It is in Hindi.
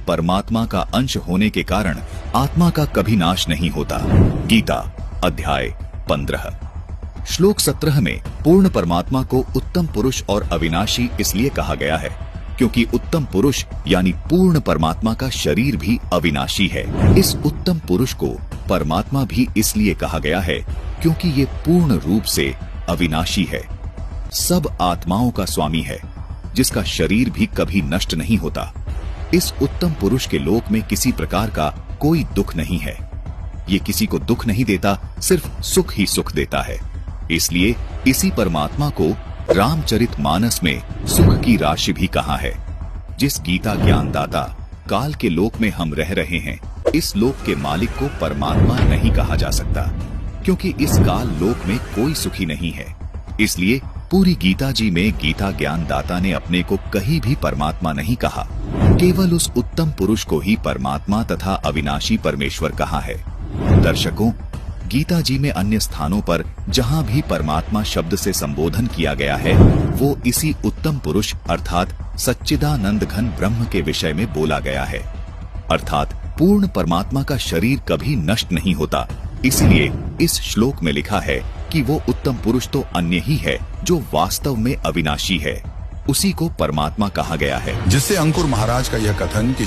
परमात्मा का अंश होने के कारण आत्मा का कभी नाश नहीं होता। गीता अध्याय 15 श्लोक 17 में पूर्ण परमात्मा को उत्तम पुरुष और अविनाशी इसलिए कहा गया है क्योंकि उत्तम पुरुष यानी पूर्ण परमात्मा का शरीर भी अविनाशी है। इस उत्तम पुरुष को परमात्मा भी इसलिए कहा गया है क्योंकि ये पूर्ण रूप से अविनाशी है, सब आत्माओं का स्वामी है, जिसका शरीर भी कभी नष्ट नहीं होता। इस उत्तम पुरुष के लोक में किसी प्रकार का कोई दुख नहीं है। ये किसी को दुख नहीं देता, सिर्फ सुख ही सुख देता है। इसलिए इसी परमात्मा को रामचरितमानस में सुख की राशि भी कहा है। जिस गीता ज्ञानदाता काल के लोक में हम रह रहे हैं, इस लोक के मालिक को परमात्मा नहीं कहा जा सकता, क्योंकि इस काल लोक में कोई सुखी नहीं है। इसलिए पूरी गीता जी में गीता ज्ञानदाता ने अपने को कहीं भी परमात्मा नहीं कहा, केवल उस उत्तम पुरुष को ही परमात्मा तथा अविनाशी परमेश्वर कहा है। दर्शकों, गीता जी में अन्य स्थानों पर जहाँ भी परमात्मा शब्द से संबोधन किया गया है, वो इसी उत्तम पुरुष अर्थात सच्चिदानंद घन ब्रह्म के विषय में बोला गया है। अर्थात पूर्ण परमात्मा का शरीर कभी नष्ट नहीं होता। इसलिए इस श्लोक में लिखा है कि वो उत्तम पुरुष तो अन्य ही है जो वास्तव में अविनाशी है, उसी को परमात्मा कहा गया है। जिससे अंकुर महाराज का यह कथन कि